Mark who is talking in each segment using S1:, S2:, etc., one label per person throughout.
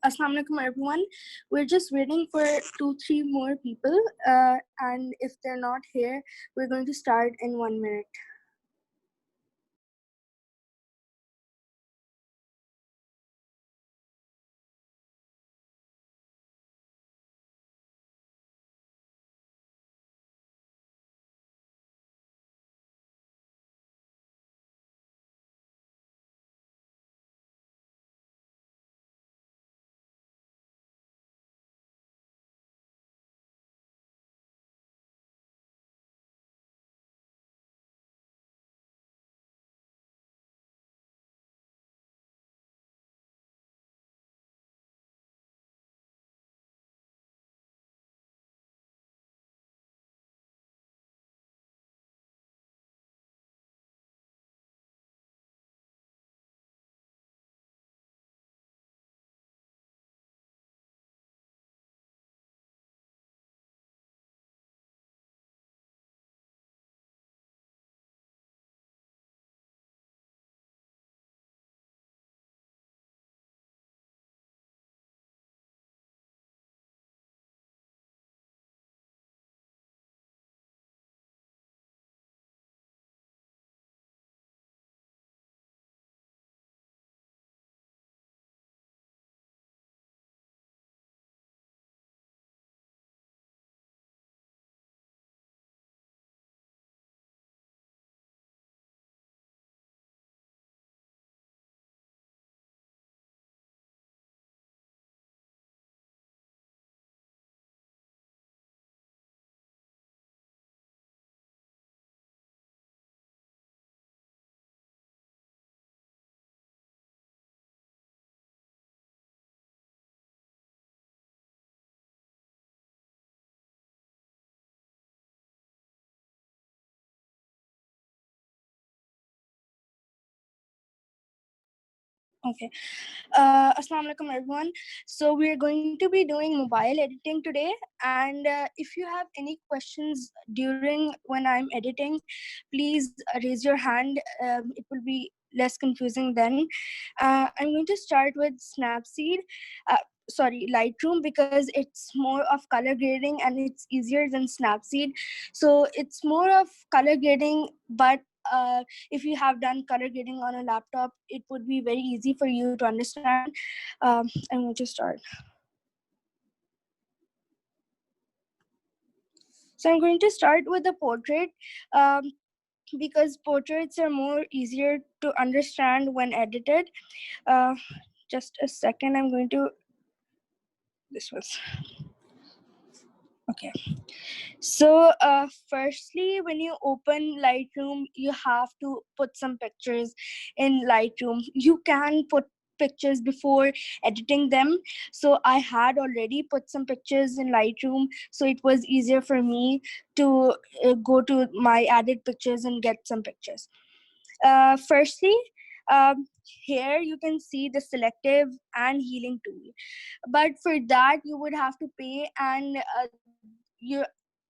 S1: Assalamu alaikum everyone. We're just waiting for 2-3 more people, and if they're not here, we're going to start in 1 minute. Okay. Assalamu alaikum everyone. So we're going to be doing mobile editing today, and if you have any questions during when I'm editing, please raise your hand. It will be less confusing then. I'm going to start with Snapseed. Lightroom, because it's more of color grading and it's easier than Snapseed. So it's more of color grading, but if you have done color grading on a laptop, it would be very easy for you to understand. I'm going to start. So I'm going to start with the portrait, because portraits are more easier to understand when edited. Just a second, I'm going to, this was, okay. So firstly, when you open Lightroom, you have to put some pictures in Lightroom. You can put pictures before editing them. So I had already put some pictures in Lightroom, so it was easier for me to go to my added pictures and get some pictures. Firstly, here you can see the selective and healing tool. But for that, you would have to pay, and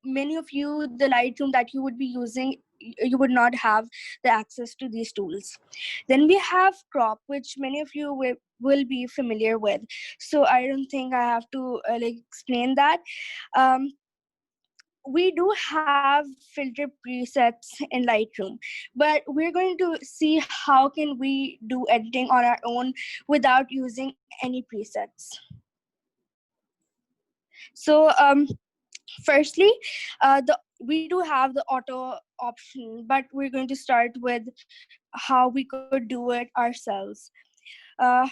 S1: many of you, the Lightroom that you would be using, you would not have the access to these tools. Then we have crop, which many of you will be familiar with. So I don't think I have to explain that. Um, we do have filter presets in Lightroom, but we're going to see how can we do editing on our own without using any presets. So firstly, we do have the auto option, but we're going to start with how we could do it ourselves. uh,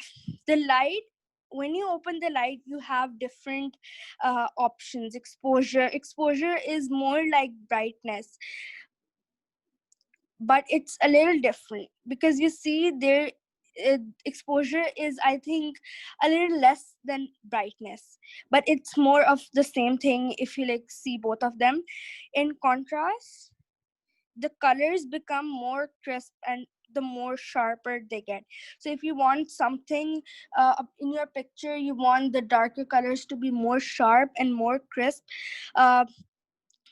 S1: the light, when you open the light, you have different options. Exposure is more like brightness, but it's a little different, because you see there, exposure is, I think, a little less than brightness, but it's more of the same thing if you see both of them. In contrast, the colors become more crisp and the more sharper they get. So if you want something in your picture, you want the darker colors to be more sharp and more crisp, uh,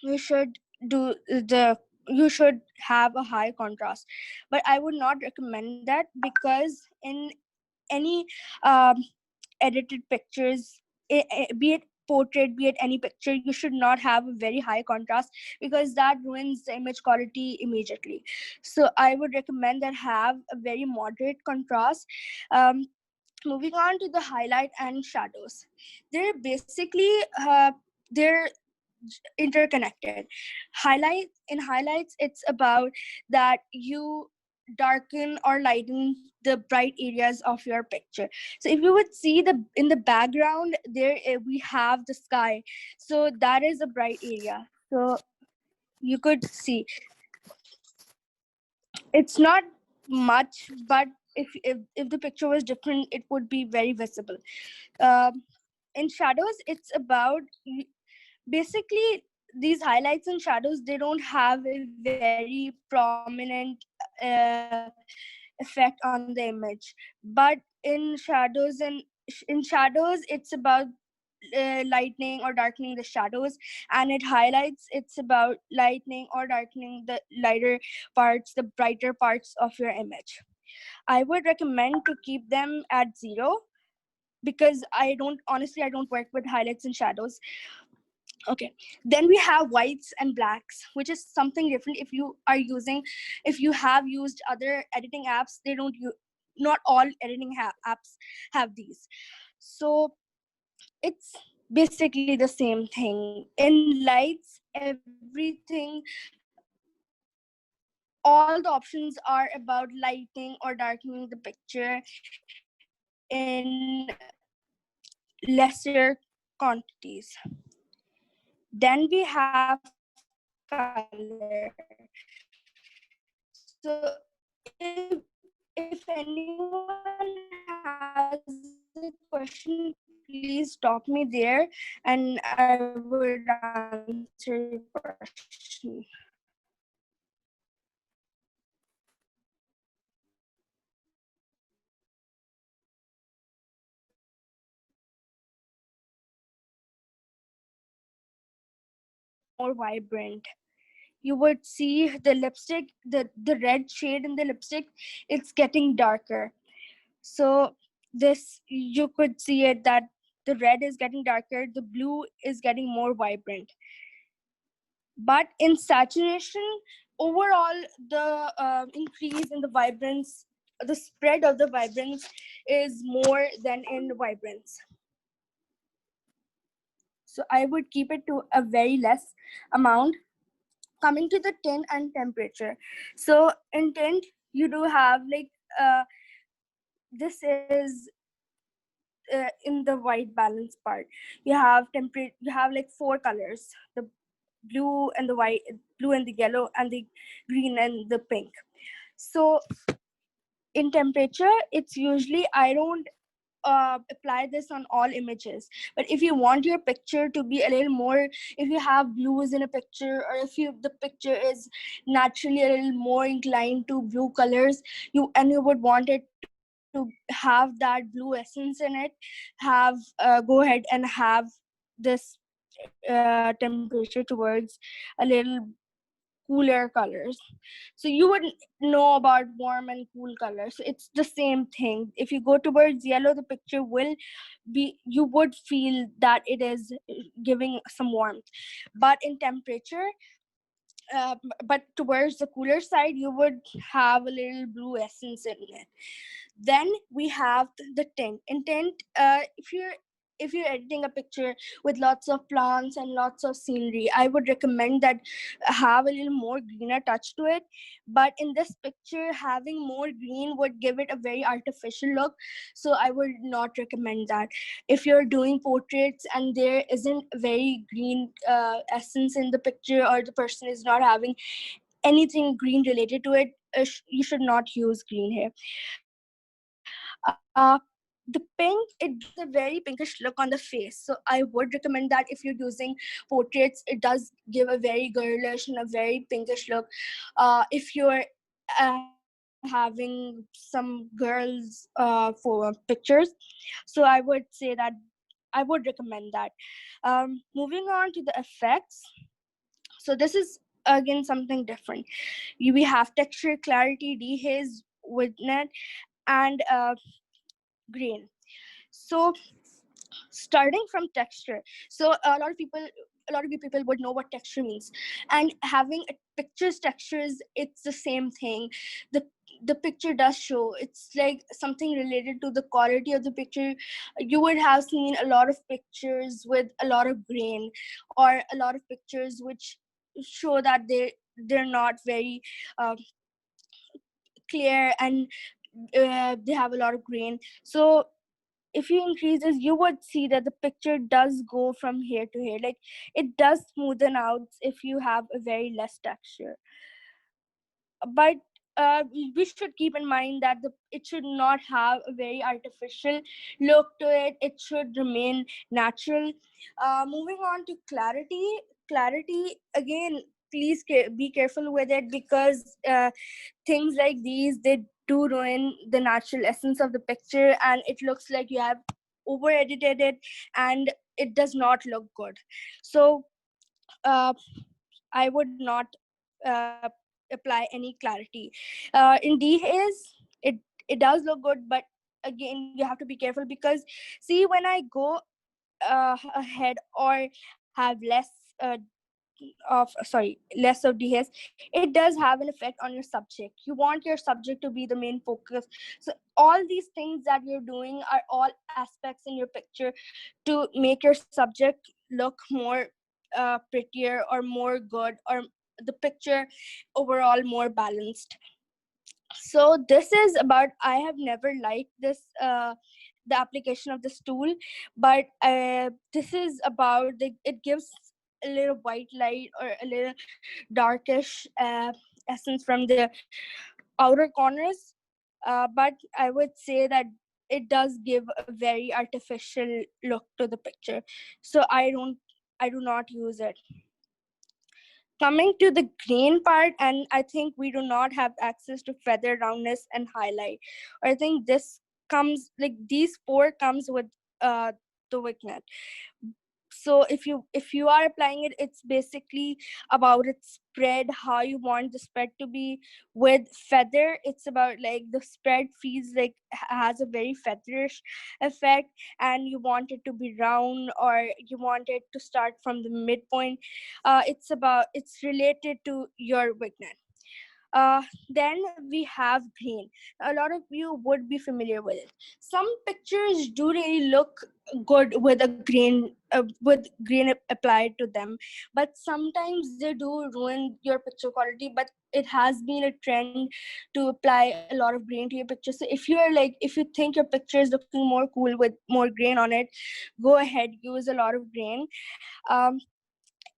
S1: you should do the you should have a high contrast. But I would not recommend that, because in any um, edited pictures, be it portrait, be it any picture, you should not have a very high contrast, because that ruins the image quality immediately. So I would recommend that have a very moderate contrast. um, Moving on to the highlight and shadows, they're basically they're interconnected. Highlights, it's about that you darken or lighten the bright areas of your picture. So if you would see the in the background there, we have the sky, so that is a bright area. So you could see it's not much, but if the picture was different, it would be very visible. um, in shadows, it's about basically these highlights and shadows, they don't have a very prominent effect on the image. But in shadows, it's about lightening or darkening the shadows, and it highlights, it's about lightening or darkening the lighter parts, the brighter parts of your image. I would recommend to keep them at 0, because I don't work with highlights and shadows. Okay, then we have whites and blacks, which is something different. If you have used other editing apps, they don't use, not all editing apps have these. So it's basically the same thing. In lights, everything, all the options are about lighting or darkening the picture in lesser quantities. Then we have color. So if anyone has a question, please stop me there and I would answer your question. More vibrant, you would see the lipstick, the red shade in the lipstick, it's getting darker. So this, you could see it that the red is getting darker, the blue is getting more vibrant. But in saturation, overall, the increase in the vibrance, the spread of the vibrance is more than in vibrance. So I would keep it to a very less amount. Coming to the tint and temperature, so in tint you do have like this is in the white balance part, you have temperate, you have like 4 colors: the blue and the white, blue and the yellow, and the green and the pink. So in temperature, it's usually, I don't apply this on all images, but if you want your picture to be a little more, if you have blues in a picture, or if you the picture is naturally a little more inclined to blue colors, you would want it to have that blue essence in it, have go ahead and have this temperature towards a little cooler colors. So you would know about warm and cool colors. So it's the same thing. If you go towards yellow, the picture will be, you would feel that it is giving some warmth. But in temperature, but towards the cooler side, you would have a little blue essence in it. Then we have the tint. In tint, if you're editing a picture with lots of plants and lots of scenery, I would recommend that have a little more greener touch to it. But in this picture, having more green would give it a very artificial look, so I would not recommend that. If you're doing portraits and there isn't very green essence in the picture, or the person is not having anything green related to it, you should not use green here. The pink, it gives a very pinkish look on the face, so I would recommend that if you're using portraits, it does give a very girlish and a very pinkish look. If you're having some girls for pictures, so I would say that I would recommend that. Moving on to the effects, so this is again something different. We have texture, clarity, dehaze, vignette, and grain. So starting from texture, so a lot of you people would know what texture means, and having a pictures textures, it's the same thing. The picture does show, it's like something related to the quality of the picture. You would have seen a lot of pictures with a lot of grain, or a lot of pictures which show that they're not very clear, and they have a lot of grain. So if you increase this, you would see that the picture does go from here to here, like it does smoothen out if you have a very less texture. But we should keep in mind that it should not have a very artificial look to it. It should remain natural. Moving on to clarity again, please be careful with it, because things like these, they do ruin the natural essence of the picture, and it looks like you have over edited it, and it does not look good. So uh, I would not uh, apply any clarity. In dehaze, it does look good, but again, you have to be careful, because see, when I go ahead or have less of dehaze, it does have an effect on your subject. You want your subject to be the main focus. So all these things that you're doing are all aspects in your picture to make your subject look more prettier, or more good, or the picture overall more balanced. So this is about, I have never liked this the application of this tool, but this is about it gives a little white light, or a little darkish essence from the outer corners. But I would say that it does give a very artificial look to the picture, so I do not use it. Coming to the grain part, and I think we do not have access to feather, roundness, and highlight. I think this comes, like these four comes with uh the wignet. So if you are applying it, it's basically about its spread, how you want the spread to be. With feather, it's about like the spread feels like has a very featherish effect, and you want it to be round, or you want it to start from the midpoint. It's related to your wignet. Then we have green. A lot of you would be familiar with it. Some pictures do really look good with a green, with green applied to them, but sometimes they do ruin your picture quality. But it has been a trend to apply a lot of green to your picture. So if you think your picture is looking more cool with more grain on it, go ahead, use a lot of grain. Um,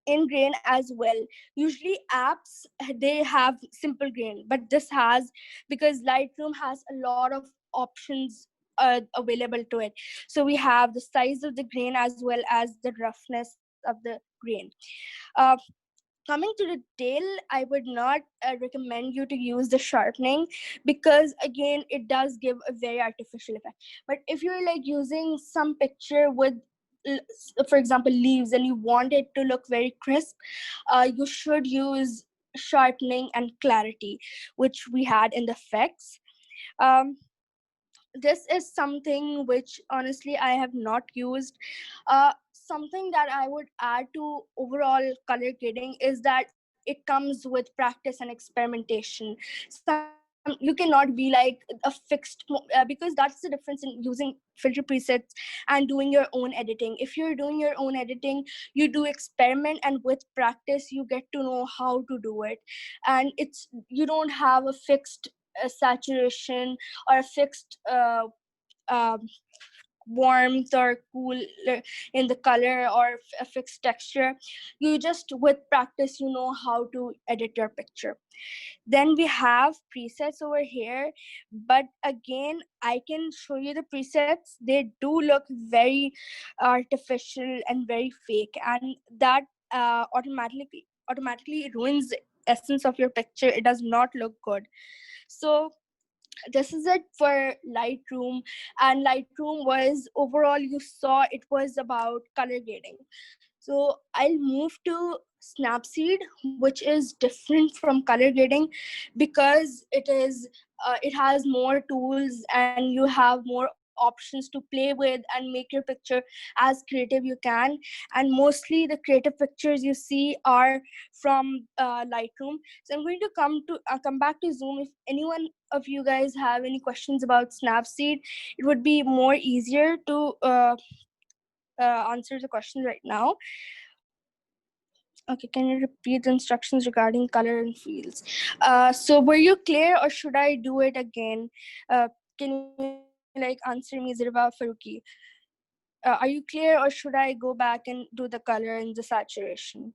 S1: in grain as well. Usually apps, they have simple grain, but this has, because Lightroom has a lot of options available to it. So we have the size of the grain as well as the roughness of the grain. uh, Coming to the tail, I would not recommend you to use the sharpening, because again, it does give a very artificial effect. But if you're like using some picture with for example leaves, and you want it to look very crisp, you should use sharpening and clarity, which we had in the effects. um, this is something which honestly I have not used. Something that I would add to overall color grading is that it comes with practice and experimentation. You cannot be like a fixed because that's the difference in using filter presets and doing your own editing. If you're doing your own editing, you do experiment, and with practice you get to know how to do it. And it's, you don't have a fixed saturation, or a fixed um, warmth or cool in the color, or a fixed texture. You just, with practice, you know how to edit your picture. Then we have presets over here, but again, I can show you the presets. They do look very artificial and very fake, and that automatically ruins the essence of your picture. It does not look good. So this is it for Lightroom. And Lightroom was, overall, you saw it was about color grading. So I'll move to Snapseed, which is different from color grading, because it has more tools, and you have more options options to play with and make your picture as creative you can. And mostly the creative pictures you see are from Lightroom. So I'm going to come back to Zoom. If anyone of you guys have any questions about Snapseed, it would be more easier to answer the question right now. Okay, can you repeat the instructions regarding color and fields? So were you clear, or should I do it again? Can you like answer me, Zirba Faruqi? Are you clear, or should I go back and do the color and the saturation?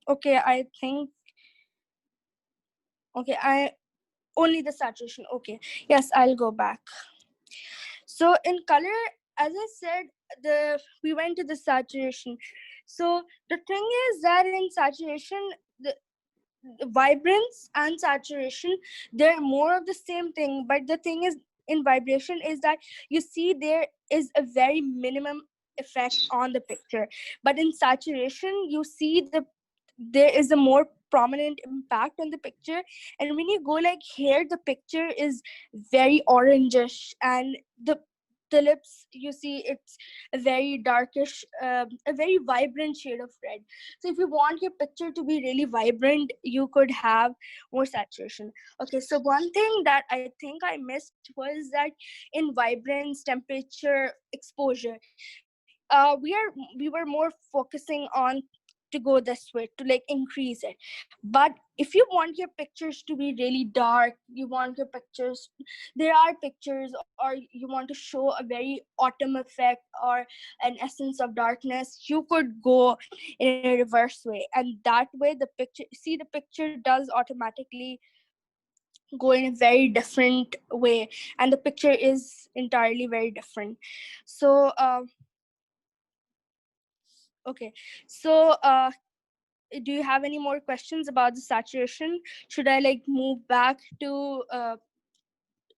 S1: Okay, I think, okay, I only the saturation. Okay, yes, I'll go back. So in color, as I said, we went to the saturation. So the thing is that in saturation, the vibrance and saturation, they're more of the same thing. But the thing is, in vibration, is that you see there is a very minimum effect on the picture. But in saturation, you see there is a more prominent impact on the picture. And when you go like here, the picture is very orangish, and the lips, you see it's a very darkish, a very vibrant shade of red. So if you want your picture to be really vibrant, you could have more saturation. Okay, so one thing that I think I missed was that in vibrance, temperature, exposure, we were more focusing on to go this way, to like increase it. But if you want your pictures to be really dark, you want your pictures, there are pictures, or you want to show a very autumn effect or an essence of darkness, you could go in a reverse way. And that way the picture, see, the picture does automatically go in a very different way, and the picture is entirely very different. So okay, so do you have any more questions about the saturation? Should I like move back to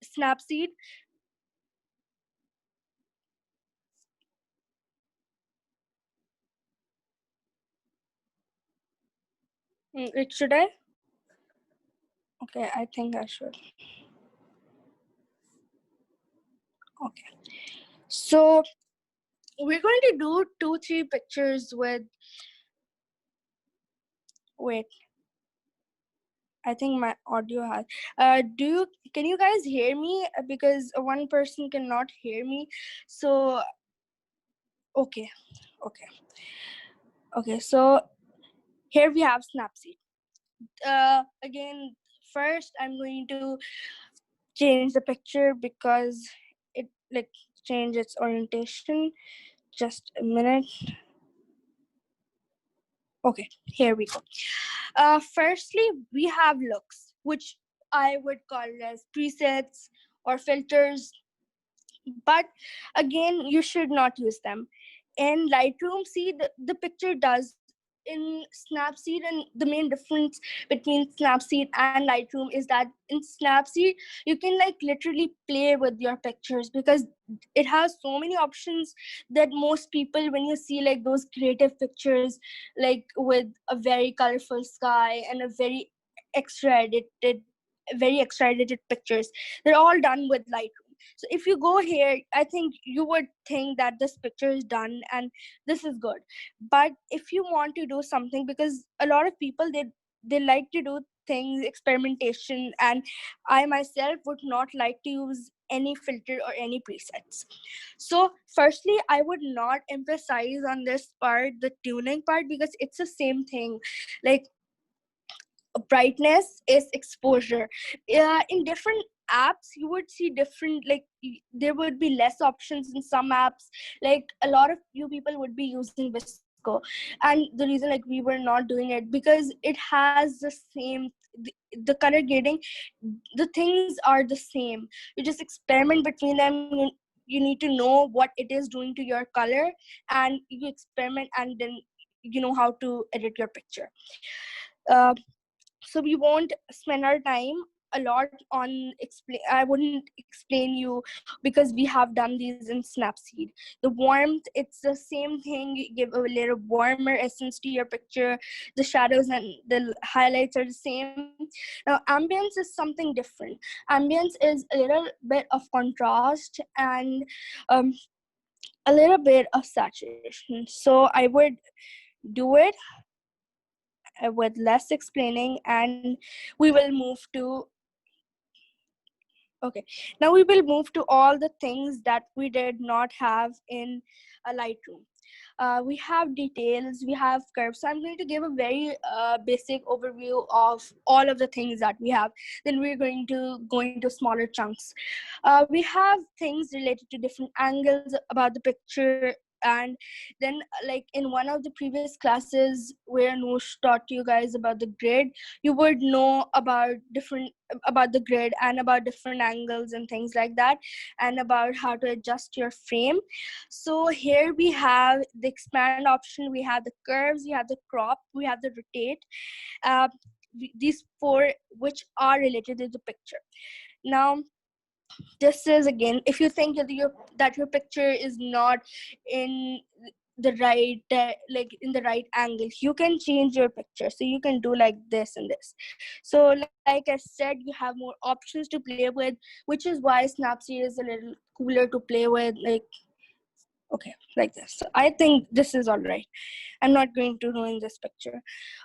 S1: Snapseed? Should I? Okay, I think I should. Okay, so we're going to do 2-3 pictures with, wait, I think my audio has can you guys hear me? Because one person cannot hear me. So okay, okay, okay, so here we have Snapseed. Again, first I'm going to change the picture because it like change its orientation. Just a minute. Okay, here we go. Firstly, we have looks, which I would call as presets or filters, but again, you should not use them. In Lightroom, see, the picture does. In Snapseed, and the main difference between Snapseed and Lightroom is that in Snapseed, you can like literally play with your pictures, because it has so many options that most people, when you see like those creative pictures, like with a very colorful sky and a very extra edited pictures, they're all done with Lightroom. So if you go here, I think you would think that this picture is done and this is good. But if you want to do something, because a lot of people, they like to do things, experimentation, and I myself would not like to use any filter or any presets. So firstly, I would not emphasize on this part, the tuning part, because it's the same thing. Like, brightness is exposure. In different apps you would see different, like there would be less options in some apps. Like a lot of you people would be using Visco, and the reason like we were not doing it, because it has the same, the color grading, the things are the same. You just experiment between them. You need to know what it is doing to your color, and you experiment, and then you know how to edit your picture. uh, so we won't spend our time a lot on explain. I wouldn't explain you because we have done these in Snapseed. The warmth, it's the same thing. You give a little warmer essence to your picture. The shadows and the highlights are the same. Now ambience is something different. Ambience is a little bit of contrast and um, a little bit of saturation. So I would do it with less explaining, and we will move to okay. Now we will move to all the things that we did not have in a Lightroom. We have details, we have curves. So I'm going to give a very basic overview of all of the things that we have. Then we're going to go into smaller chunks. We have things related to different angles about the picture. And then like in one of the previous classes where Noosh taught you guys about the grid, you would know about the grid and about different angles and things like that, and about how to adjust your frame. So here we have the expand option, we have the curves, we have the crop, we have the rotate. uh, these four which are related to the picture. Now this is again, if you think that your picture is not in the right like in the right angle, you can change your picture. So you can do like this and this. So like I said, you have more options to play with, which is why Snapseed is a little cooler to play with. Like okay, like this. So I think this is all right. I'm not going to ruin this picture.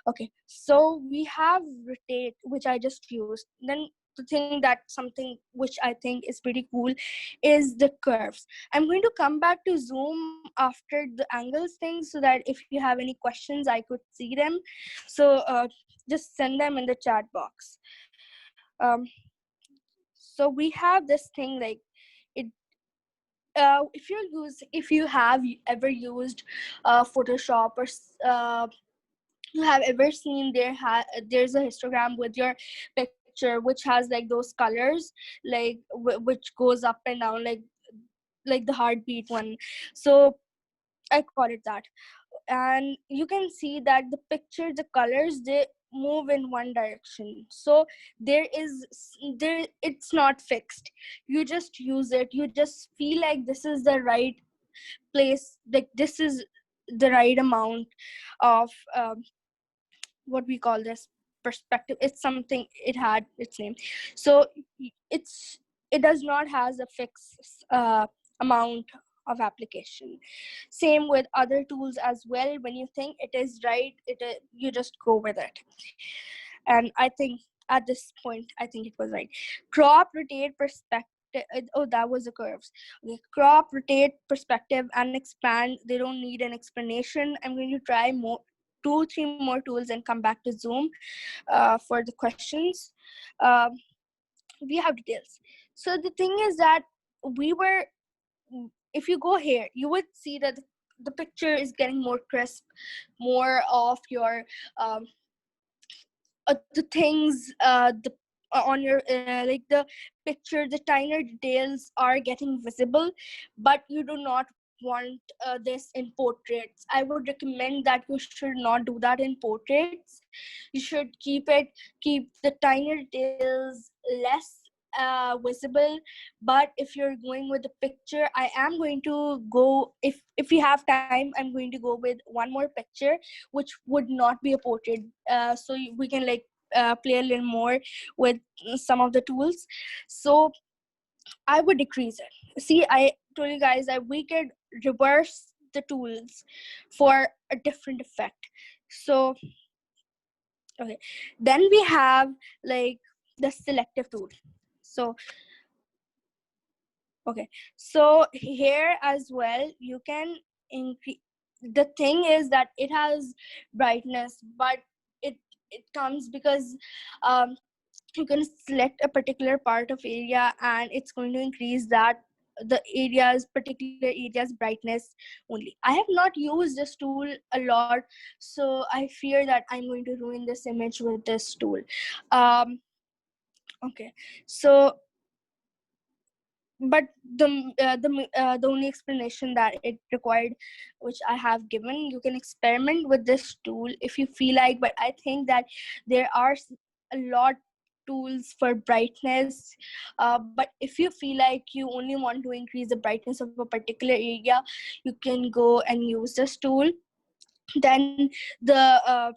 S1: Okay, so we have rotate, which I just used. Then the thing that something which I think is pretty cool is the curves. I'm going to come back to zoom after the angles thing, so that if you have any questions, I could see them. So just send them in the chat box. Um, so we have this thing like it. If you have ever used Photoshop, or you have ever seen there's a histogram with your picture which has like those colors, like which goes up and down, like the heartbeat one. So I call it that. And you can see that the picture, the colors, they move in one direction. So there it's not fixed. You just use it, you just feel like this is the right place, like this is the right amount of what we call this perspective. It's something, it had its name. So it does not has a fixed amount of application. Same with other tools as well. When you think it is right, you just go with it. And I think at this point, I think it was right. Crop, rotate, perspective. Oh, that was the curves. Okay. Crop, rotate, perspective, and expand. They don't need an explanation. I'm going to try more, 2-3 more tools and come back to Zoom for the questions. Um, we have details. So the thing is that we were, if you go here, you would see that the picture is getting more crisp, more of your the things the on your like the picture, the tinier details are getting visible, but you do not want this in portraits. I would recommend that you should not do that in portraits. You should keep the tinier details less visible. But if you're going with the picture, I am going to go, if we have time, I'm going to go with one more picture which would not be a portrait, so we can like play a little more with some of the tools. So I would decrease it. See, I told you guys that we could reverse the tools for a different effect. So okay, then we have like the selective tool. So okay, so here as well you can increase. The thing is that it has brightness, but it comes because um you can select a particular part of area and it's going to increase that the particular areas brightness only. I have not used this tool a lot, so I fear that I'm going to ruin this image with this tool. um okay, so but the only explanation that it required, which I have given, you can experiment with this tool if you feel like, but I think that there are a lot tools for brightness, but if you feel like you only want to increase the brightness of a particular area, you can go and use this tool. Then the uh,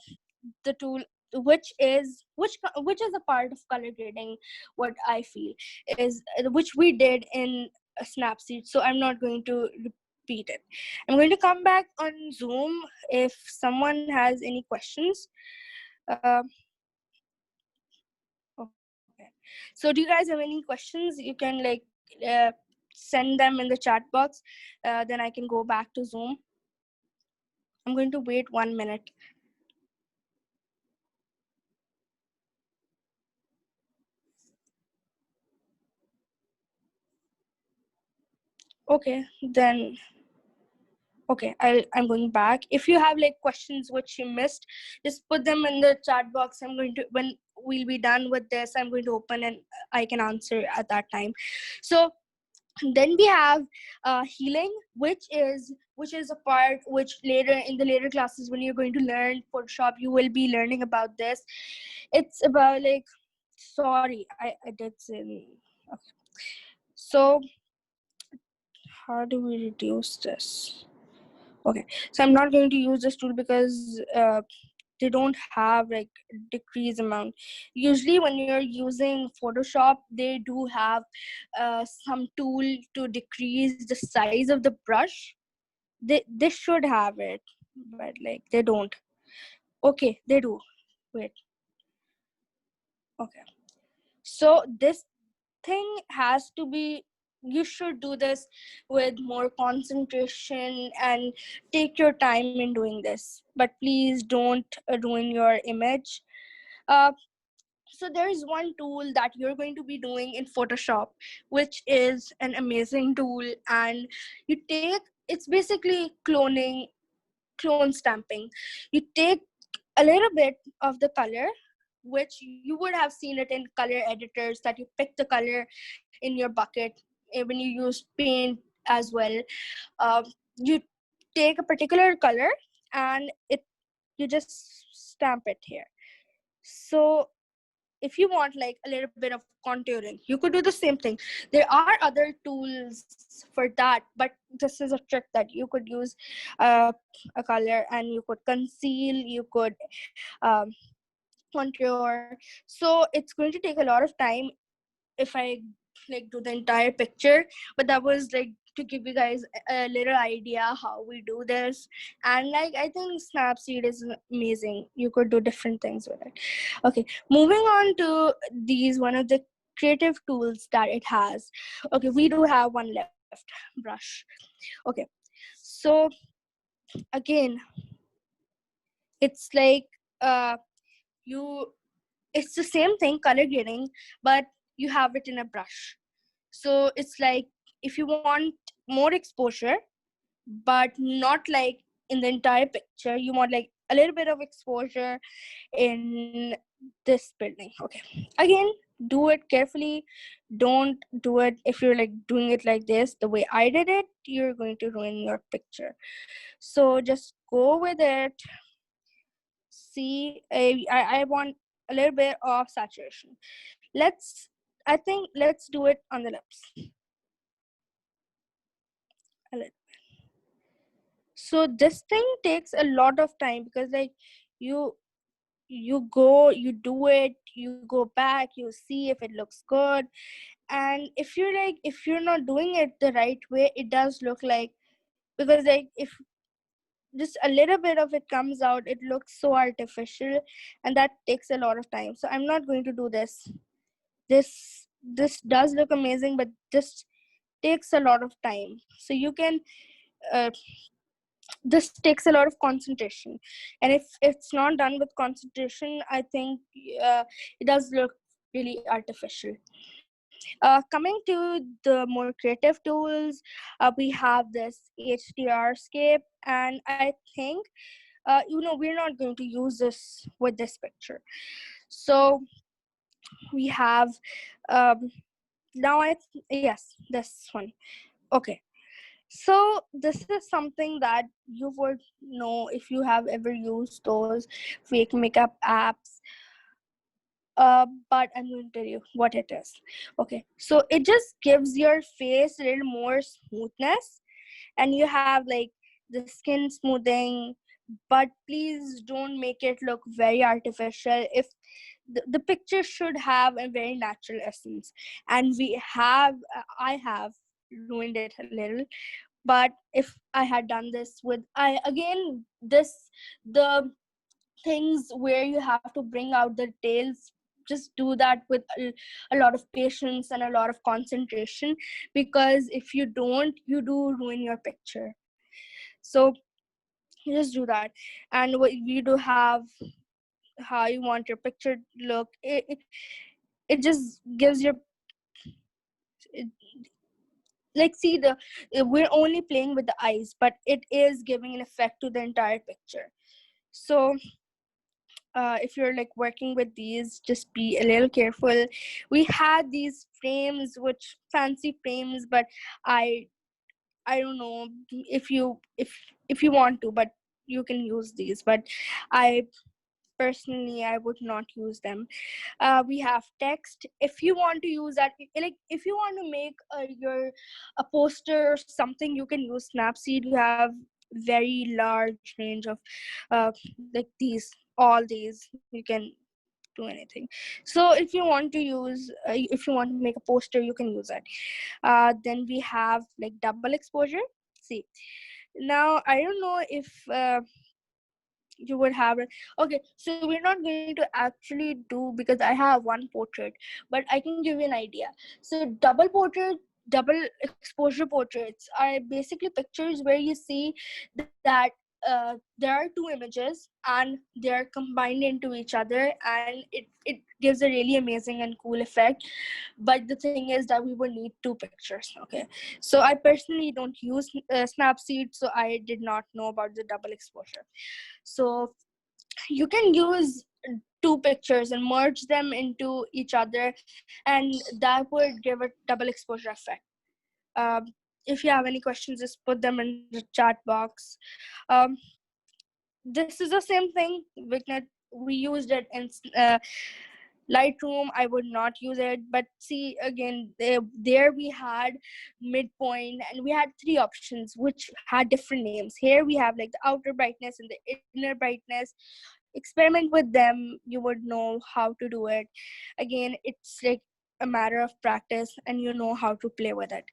S1: the tool which is a part of color grading, what I feel is, which we did in Snapseed, so I'm not going to repeat it. I'm going to come back on Zoom if someone has any questions. uh, okay, so do you guys have any questions? You can uh, send them in the chat box, then I can go back to Zoom. I'm going to wait 1 minute. Okay, then okay, I'm going back. If you have like questions which you missed, just put them in the chat box. I'm going to, when we'll be done with this, I'm going to open and I can answer at that time. So then we have healing, which is a part which later in the later classes, when you're going to learn Photoshop, you will be learning about this. It's about like, sorry, I did say, okay. So how do we reduce this? Okay, so I'm not going to use this tool because they don't have like decrease amount. Usually when you're using Photoshop, they do have some tool to decrease the size of the brush. They should have it, but like they don't. Okay, they do. Wait. Okay. So this thing has to be, you should do this with more concentration and take your time in doing this, but please don't ruin your image. uh, so there is one tool that you're going to be doing in Photoshop, which is an amazing tool, and you take, it's basically clone stamping. You take a little bit of the color, which you would have seen it in color editors, that you pick the color in your bucket when you use paint as well. You take a particular color and you just stamp it here. So if you want like a little bit of contouring, you could do the same thing. There are other tools for that, but this is a trick that you could use uh, a color and you could conceal, you could um, contour. So it's going to take a lot of time if I like do the entire picture, but that was like to give you guys a little idea how we do this. And like, I think Snapseed is amazing. You could do different things with it. Okay, moving on to these, one of the creative tools that it has. Okay, we do have one left, brush. Okay, so again, it's like you it's the same thing, color grading, but you have it in a brush. So it's like, if you want more exposure, but not like in the entire picture, you want like a little bit of exposure in this building. Okay, again, do it carefully. Don't do it if you're like doing it like this, the way I did it, you're going to ruin your picture. So just go with it. See, I want a little bit of saturation. Let's do it on the lips. So this thing takes a lot of time, because like you go, you do it, you go back, you see if it looks good. And if you're not doing it the right way, it does look like, because like if just a little bit of it comes out, it looks so artificial, and that takes a lot of time. So I'm not going to do this. This does look amazing, but this takes a lot of time. So you can uh, this takes a lot of concentration, and if it's not done with concentration, I think it does look really artificial. Coming to the more creative tools, we have this HDR scape, and I think we're not going to use this with this picture. So we have now yes, this one. Okay, so this is something that you would know if you have ever used those fake makeup apps. but I'm going to tell you what it is. Okay, so it just gives your face a little more smoothness, and you have like the skin smoothing, but please don't make it look very artificial. If the picture should have a very natural essence, and I have ruined it a little. But if I had done this with I again this the things where you have to bring out the details, just do that with a lot of patience and a lot of concentration, because if you don't, you do ruin your picture. So you just do that. And what you do have, how you want your picture to look, it just gives your it, like see the we're only playing with the eyes, but it is giving an effect to the entire picture. So if you're like working with these, just be a little careful. We had these frames, which fancy frames, but I don't know if you want to, but you can use these. But I personally, I would not use them. We have text. If you want to use that, like if you want to make your a poster or something, you can use Snapseed. You have very large range of like all these you can do anything. So if you want to use if you want to make a poster, you can use it. Then we have like double exposure. See, now I don't know if you would have it. Okay, so we're not going to actually do, because I have one portrait, but I can give you an idea. So double exposure portraits are basically pictures where you see that there are two images and they're combined into each other, and it gives a really amazing and cool effect. But the thing is that we would need two pictures. Okay, so I personally don't use Snapseed, so I did not know about the double exposure. So you can use two pictures and merge them into each other, and that would give a double exposure effect. um, if you have any questions, just put them in the chat box. um, this is the same thing. We used it in Lightroom. I would not use it, but see again, there we had midpoint, and we had three options which had different names. Here we have like the outer brightness and the inner brightness. Experiment with them, you would know how to do it. Again, it's like a matter of practice, and you know how to play with it.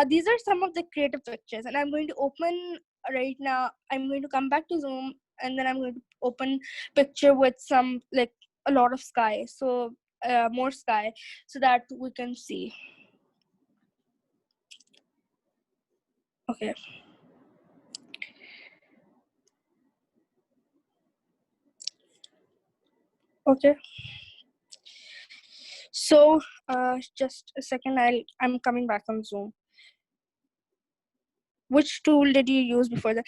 S1: These are some of the creative pictures, and I'm going to open right now. I'm going to come back to Zoom, and then I'm going to open picture with some like a lot of sky, so more sky, so that we can see. Okay. Okay. So just a second, I'm coming back on Zoom. Which tool did you use before that?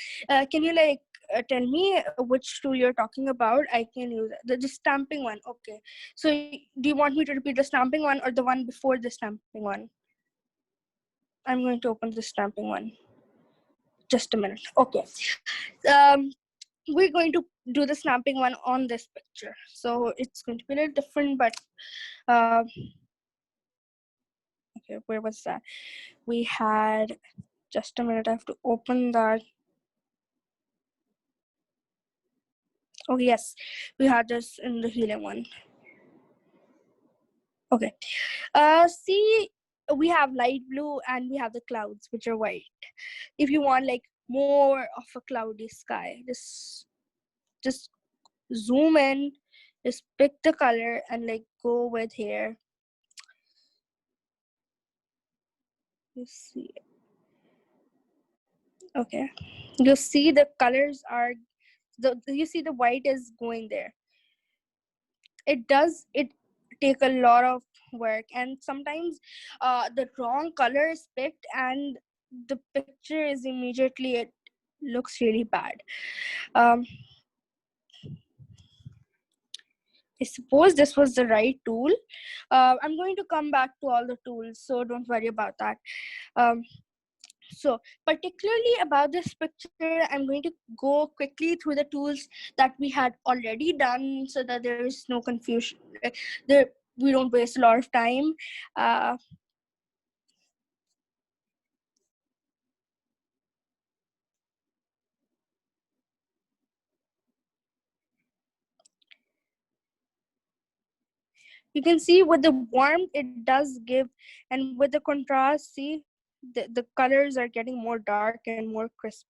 S1: Can you like tell me which tool you're talking about? I can use the stamping one. Okay. So do you want me to repeat the stamping one or the one before the stamping one? I'm going to open the stamping one. Just a minute. Okay. Um, we're going to do the stamping one on this picture. So it's going to be a little different, but okay, where was that? We had, just a minute, I have to open that. Oh yes, we had this in the helium one. Okay. See, we have light blue and we have the clouds, which are white. If you want like more of a cloudy sky, just zoom in, just pick the color and like go with here. You see, okay. You see the colors are you see the white is going there. It take a lot of work, and sometimes the wrong color is picked and the picture is immediately, it looks really bad. I suppose this was the right tool. I'm going to come back to all the tools, so don't worry about that. So, particularly about this picture, I'm going to go quickly through the tools that we had already done so that there is no confusion. There, we don't waste a lot of time. Uh, you can see with the warmth it does give, and with the contrast, see the colors are getting more dark and more crisp.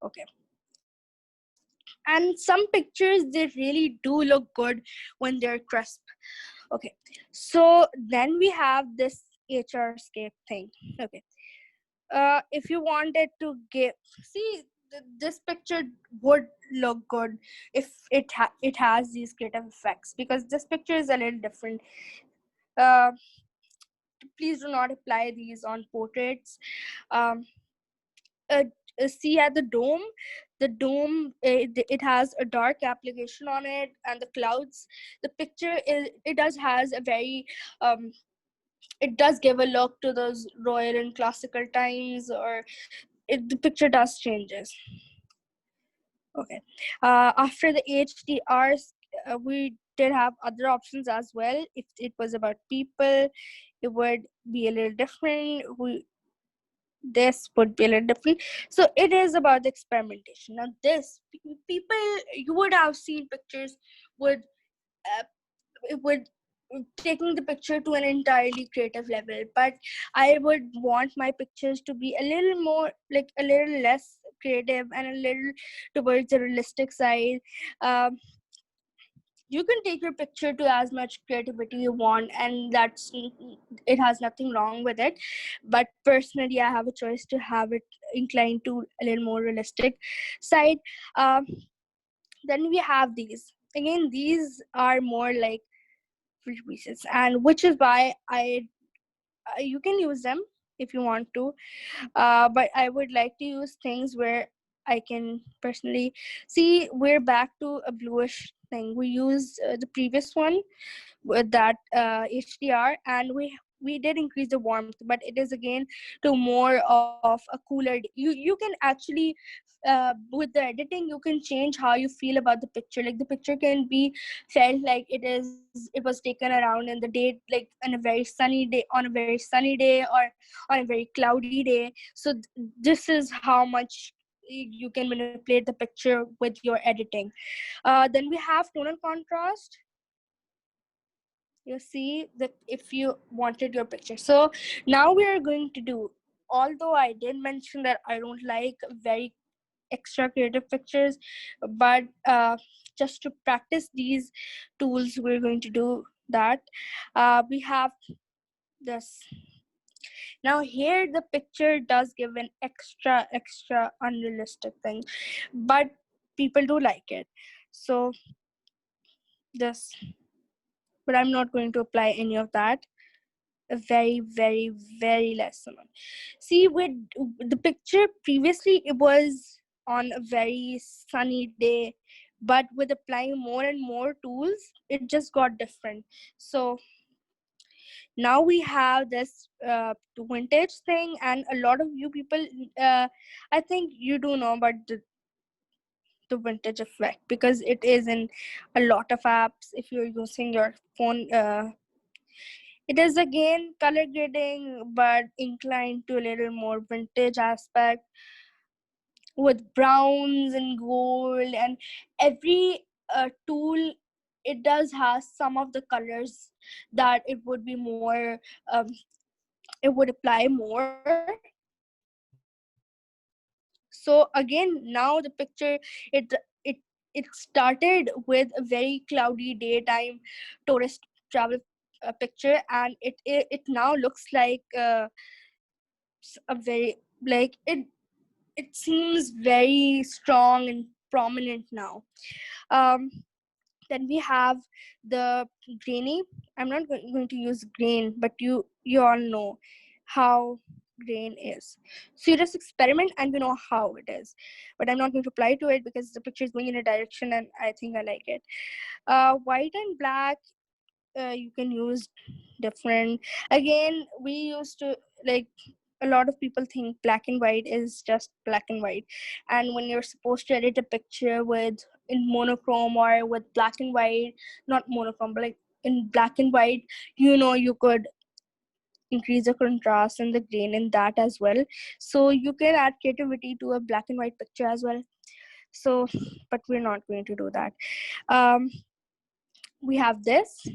S1: Okay. And some pictures, they really do look good when they're crisp. Okay, so then we have this HRscape thing. Okay, if you wanted to give, see, this picture would look good if it has these creative effects, because this picture is a little different. uh, Please do not apply these on portraits. um, uh, See, at the dome, it has a dark application on it, and the clouds, the picture is, it does has a very it does give a look to those royal and classical times, or the picture does changes. Okay. After the HDRs, we did have other options as well. If it was about people, it would be a little different. This would be a little different. So it is about the experimentation. Now, this people, you would have seen pictures would uh, would taking the picture to an entirely creative level, but I would want my pictures to be a little more, like a little less creative and a little towards the realistic side. um, you can take your picture to as much creativity you want, and that's, it has nothing wrong with it, but personally I have a choice to have it inclined to a little more realistic side. um, then we have these, again these are more like free pieces, and which is why you can use them if you want to, but I would like to use things where I can personally see. We're back to a bluish thing. We used the previous one with that HDR, and we did increase the warmth, but it is again to more of a cooler. You can actually with the editing, you can change how you feel about the picture. Like, the picture can be felt like it was taken around in the day, like on a very sunny day, or on a very cloudy day. So this is how much you can manipulate the picture with your editing. Then we have tone and contrast. You see that if you wanted your picture. So now we are going to do, although I did mention that I don't like very extra creative pictures, but just to practice these tools, we're going to do that. We have this. Now here the picture does give an extra unrealistic thing, but people do like it. So this, but I'm not going to apply any of that. A very, very, very less amount. See, with the picture previously, it was on a very sunny day, but with applying more and more tools, it just got different. So now we have this vintage thing, and a lot of you people, I think you do know about the vintage effect, because it is in a lot of apps. If you're using your phone, it is again color grading, but inclined to a little more vintage aspect, with browns and gold, and every tool, it does have some of the colors that it would be more, um, it would apply more. So again, now the picture, it it it started with a very cloudy daytime tourist travel picture, and it now looks like a very, like it seems very strong and prominent now. um then we have the grainy. I'm not going to use grain, but you all know how grain is. So you just experiment and you know how it is, but I'm not going to apply to it because the picture is going in a direction and I think I like it. White and black, you can use different. Again, we used to like a lot of people think black and white is just black and white, and when you're supposed to edit a picture with in monochrome or with black and white, not monochrome but like in black and white, you could increase the contrast and the grain in that as well, so you can add creativity to a black and white picture as well. So but we're not going to do that. um we have this.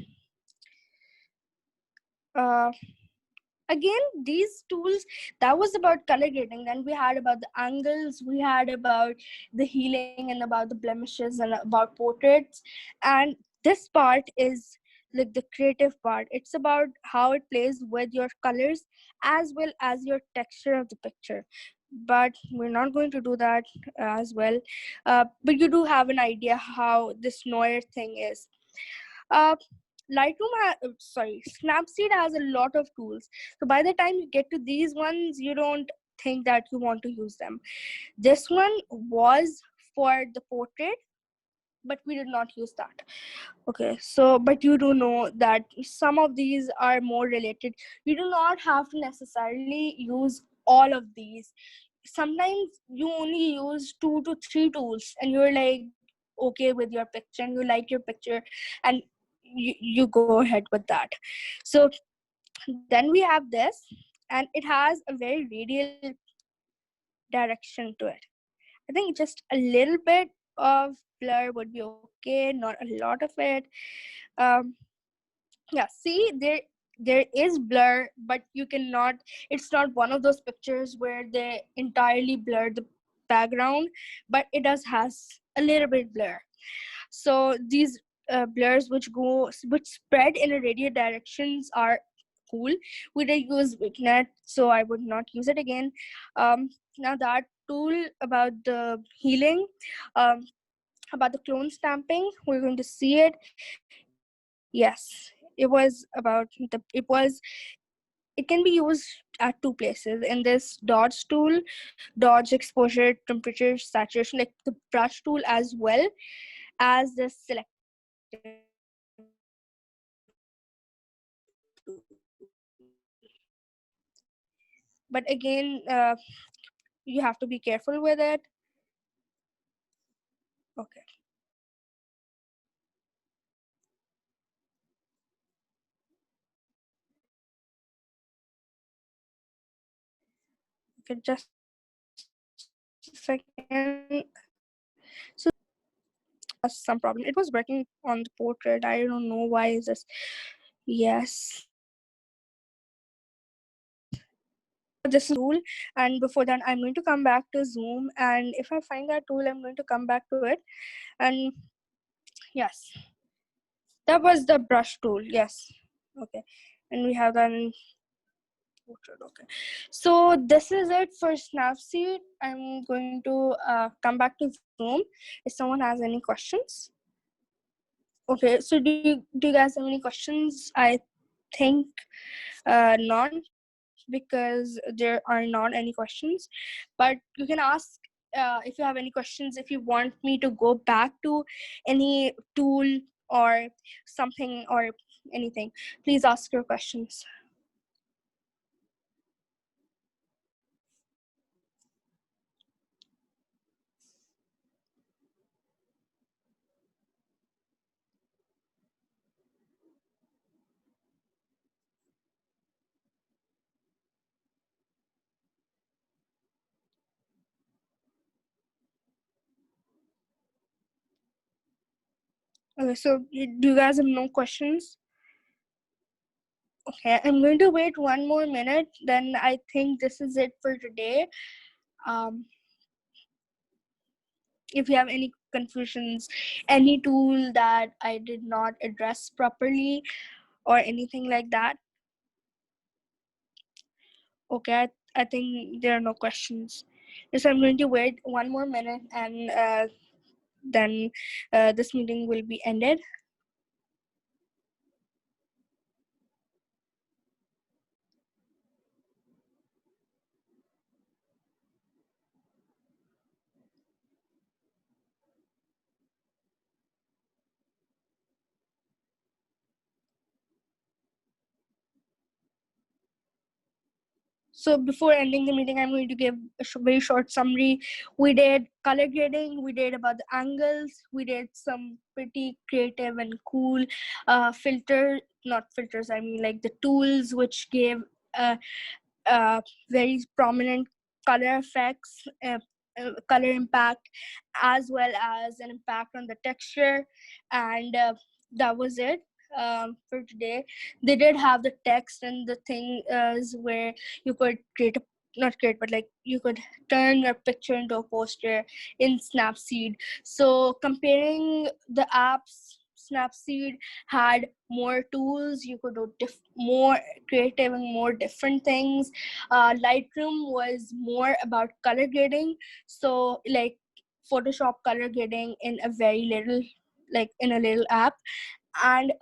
S1: uh Again, these tools, that was about color grading. Then we had about the angles, we had about the healing and about the blemishes and about portraits. And this part is like the creative part. It's about how it plays with your colors as well as your texture of the picture, but we're not going to do that as well. But you do have an idea how this noir thing is. uh, Snapseed has a lot of tools. So by the time you get to these ones, you don't think that you want to use them. This one was for the portrait, but we did not use that. Okay, so but you do know that some of these are more related. You do not have to necessarily use all of these. Sometimes you only use 2 to 3 tools and you're like okay with your picture and you like your picture, and you go ahead with that. So then we have this, and it has a very radial direction to it. I think just a little bit of blur would be okay, not a lot of it. um yeah, see, there is blur, but you cannot, it's not one of those pictures where they entirely blur the background, but it does has a little bit blur. So these blurs which spread in a radial directions are cool. We did use Wignet, so I would not use it again. Now that tool about the healing, um, about the clone stamping, we're going to see it. Yes, it was about it can be used at 2 places in this dodge tool, dodge exposure, temperature, saturation, like the brush tool, as well as the selective tool. But again, you have to be careful with it. Okay, okay, just a second. So some problem. It was working on the portrait. I don't know why is this. Yes. So this is tool, and before that I'm going to come back to Zoom, and if I find that tool I'm going to come back to it. And yes, that was the brush tool. Yes. Okay, and we have that in portrait. Okay, so this is it for Snapseed. I'm going to come back to Zoom if someone has any questions. Okay, so do you guys have any questions? I think not, because there are not any questions, but you can ask if you have any questions, if you want me to go back to any tool or something or anything, please ask your questions. Okay, so do you guys have no questions? Okay, I'm going to wait 1 more minute, then I think this is it for today. um if you have any confusions, any tool that I did not address properly or anything like that. Okay, I think there are no questions. So I'm going to wait 1 more minute, and then this meeting will be ended. So before ending the meeting, I'm going to give a very short summary. We did color grading, we did about the angles, we did some pretty creative and cool not filters, I mean like the tools which gave uh, very prominent color effects, color impact, as well as an impact on the texture. And that was it for today. They did have the text, and the thing is where you could create a not create, but like you could turn your picture into a poster in Snapseed. So comparing the apps, Snapseed had more tools. You could do more creative and more different things. Lightroom was more about color grading. So like Photoshop color grading in a very little, like in a little app. And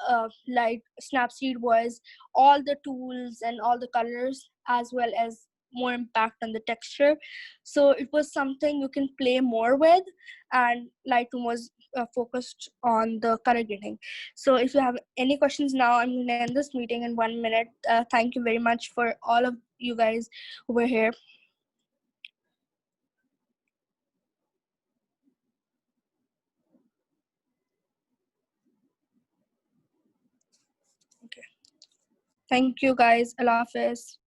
S1: like Snapseed was all the tools and all the colors, as well as more impact on the texture. So it was something you can play more with, and Lightroom was focused on the color grading. So if you have any questions now, I'm going to end this meeting in 1 minute. Thank you very much for all of you guys who were here. Okay. Thank you guys. Allah Hafiz.